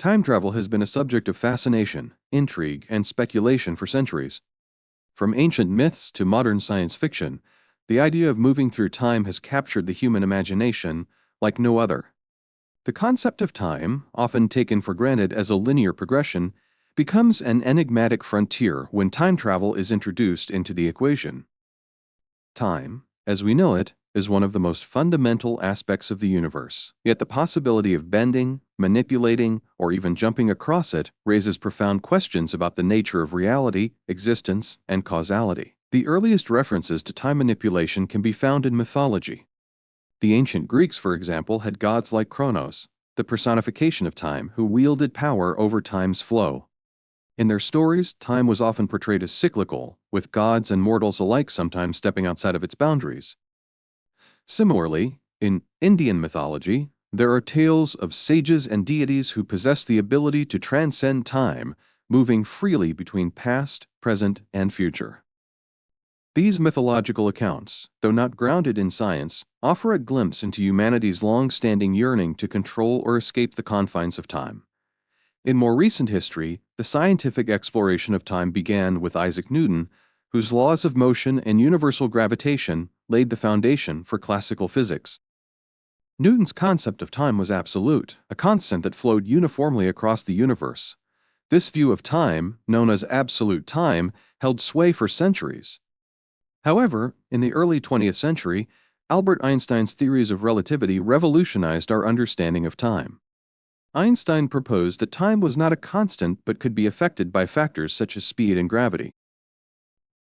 Time travel has been a subject of fascination, intrigue, and speculation for centuries. From ancient myths to modern science fiction, the idea of moving through time has captured the human imagination like no other. The concept of time, often taken for granted as a linear progression, becomes an enigmatic frontier when time travel is introduced into the equation. Time, as we know it, is one of the most fundamental aspects of the universe, yet the possibility of bending, manipulating, or even jumping across it raises profound questions about the nature of reality, existence, and causality. The earliest references to time manipulation can be found in mythology. The ancient Greeks, for example, had gods like Kronos, the personification of time, who wielded power over time's flow. In their stories, time was often portrayed as cyclical, with gods and mortals alike sometimes stepping outside of its boundaries. Similarly, in Indian mythology, there are tales of sages and deities who possess the ability to transcend time, moving freely between past, present, and future. These mythological accounts, though not grounded in science, offer a glimpse into humanity's long-standing yearning to control or escape the confines of time. In more recent history, the scientific exploration of time began with Isaac Newton, whose laws of motion and universal gravitation laid the foundation for classical physics. Newton's concept of time was absolute, a constant that flowed uniformly across the universe. This view of time, known as absolute time, held sway for centuries. However, in the early 20th century, Albert Einstein's theories of relativity revolutionized our understanding of time. Einstein proposed that time was not a constant but could be affected by factors such as speed and gravity.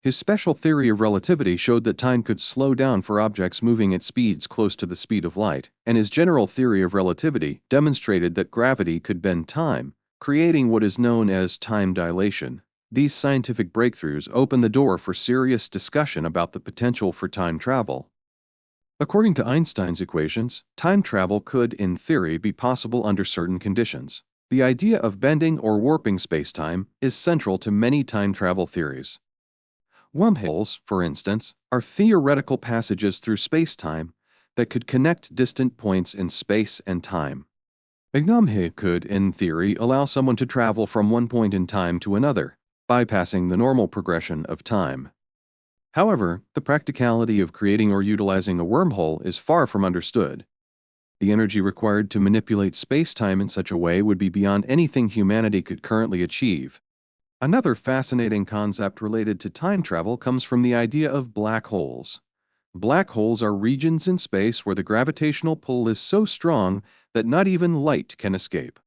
His special theory of relativity showed that time could slow down for objects moving at speeds close to the speed of light, and his general theory of relativity demonstrated that gravity could bend time, creating what is known as time dilation. These scientific breakthroughs opened the door for serious discussion about the potential for time travel. According to Einstein's equations, time travel could, in theory, be possible under certain conditions. The idea of bending or warping spacetime is central to many time travel theories. Wormholes, for instance, are theoretical passages through spacetime that could connect distant points in space and time. A wormhole could, in theory, allow someone to travel from one point in time to another, bypassing the normal progression of time. However, the practicality of creating or utilizing a wormhole is far from understood. The energy required to manipulate space-time in such a way would be beyond anything humanity could currently achieve. Another fascinating concept related to time travel comes from the idea of black holes. Black holes are regions in space where the gravitational pull is so strong that not even light can escape.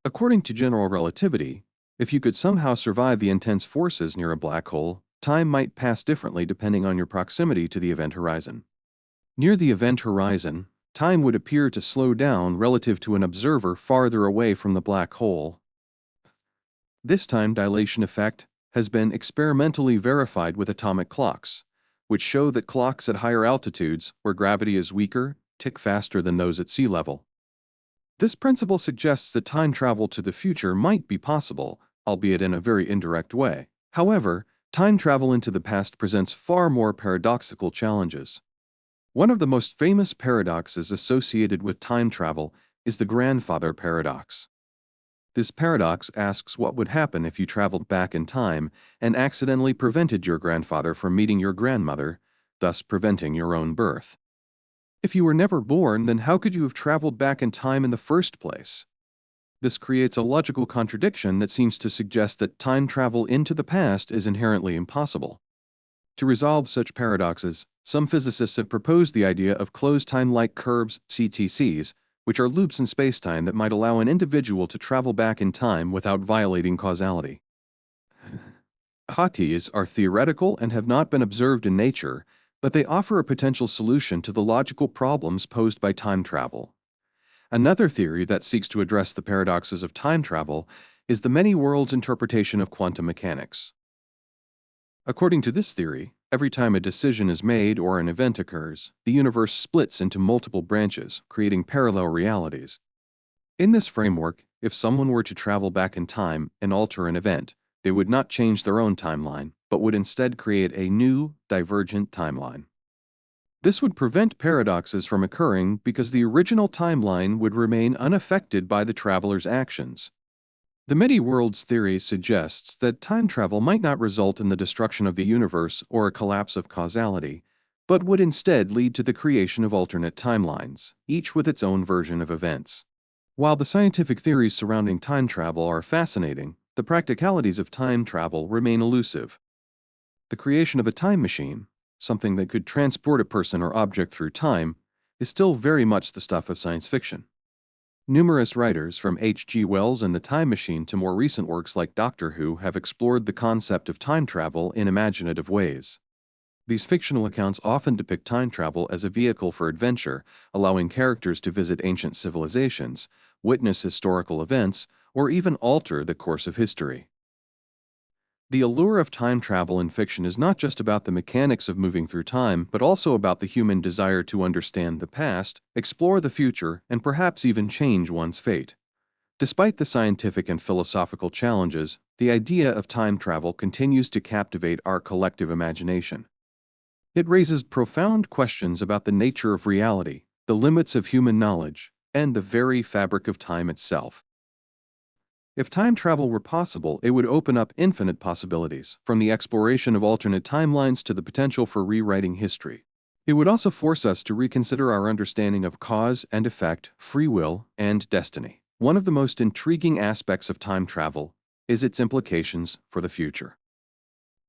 According to general relativity, if you could somehow survive the intense forces near a black hole, time might pass differently depending on your proximity to the event horizon. Near the event horizon, time would appear to slow down relative to an observer farther away from the black hole. This time dilation effect has been experimentally verified with atomic clocks, which show that clocks at higher altitudes, where gravity is weaker, tick faster than those at sea level. This principle suggests that time travel to the future might be possible, albeit in a very indirect way. However, time travel into the past presents far more paradoxical challenges. One of the most famous paradoxes associated with time travel is the grandfather paradox. This paradox asks what would happen if you traveled back in time and accidentally prevented your grandfather from meeting your grandmother, thus preventing your own birth. If you were never born, then how could you have traveled back in time in the first place? This creates a logical contradiction that seems to suggest that time travel into the past is inherently impossible. To resolve such paradoxes, some physicists have proposed the idea of closed time-like curves, CTCs, which are loops in spacetime that might allow an individual to travel back in time without violating causality. CTCs are theoretical and have not been observed in nature, but they offer a potential solution to the logical problems posed by time travel. Another theory that seeks to address the paradoxes of time travel is the many worlds interpretation of quantum mechanics. According to this theory, every time a decision is made or an event occurs, the universe splits into multiple branches, creating parallel realities. In this framework, if someone were to travel back in time and alter an event, they would not change their own timeline, but would instead create a new, divergent timeline. This would prevent paradoxes from occurring because the original timeline would remain unaffected by the traveler's actions. The many-worlds theory suggests that time travel might not result in the destruction of the universe or a collapse of causality, but would instead lead to the creation of alternate timelines, each with its own version of events. While the scientific theories surrounding time travel are fascinating, the practicalities of time travel remain elusive. The creation of a time machine, something that could transport a person or object through time, is still very much the stuff of science fiction. Numerous writers, from H.G. Wells and The Time Machine to more recent works like Doctor Who, have explored the concept of time travel in imaginative ways. These fictional accounts often depict time travel as a vehicle for adventure, allowing characters to visit ancient civilizations, witness historical events, or even alter the course of history. The allure of time travel in fiction is not just about the mechanics of moving through time, but also about the human desire to understand the past, explore the future, and perhaps even change one's fate. Despite the scientific and philosophical challenges, the idea of time travel continues to captivate our collective imagination. It raises profound questions about the nature of reality, the limits of human knowledge, and the very fabric of time itself. If time travel were possible, it would open up infinite possibilities, from the exploration of alternate timelines to the potential for rewriting history. It would also force us to reconsider our understanding of cause and effect, free will, and destiny. One of the most intriguing aspects of time travel is its implications for the future.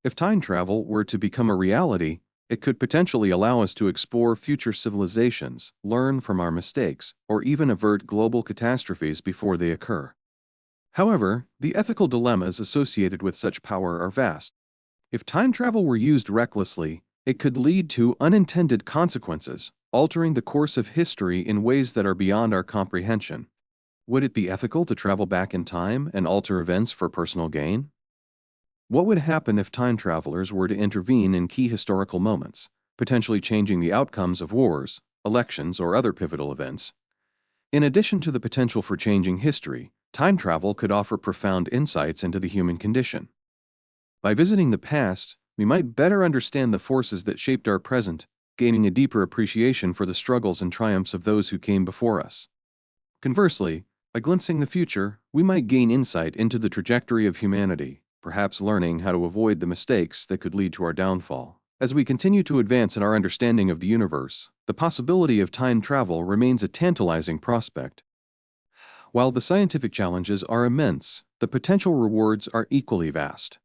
If time travel were to become a reality, it could potentially allow us to explore future civilizations, learn from our mistakes, or even avert global catastrophes before they occur. However, the ethical dilemmas associated with such power are vast. If time travel were used recklessly, it could lead to unintended consequences, altering the course of history in ways that are beyond our comprehension. Would it be ethical to travel back in time and alter events for personal gain? What would happen if time travelers were to intervene in key historical moments, potentially changing the outcomes of wars, elections, or other pivotal events? In addition to the potential for changing history, time travel could offer profound insights into the human condition. By visiting the past, we might better understand the forces that shaped our present, gaining a deeper appreciation for the struggles and triumphs of those who came before us. Conversely, by glimpsing the future, we might gain insight into the trajectory of humanity, perhaps learning how to avoid the mistakes that could lead to our downfall. As we continue to advance in our understanding of the universe, the possibility of time travel remains a tantalizing prospect. While the scientific challenges are immense, the potential rewards are equally vast.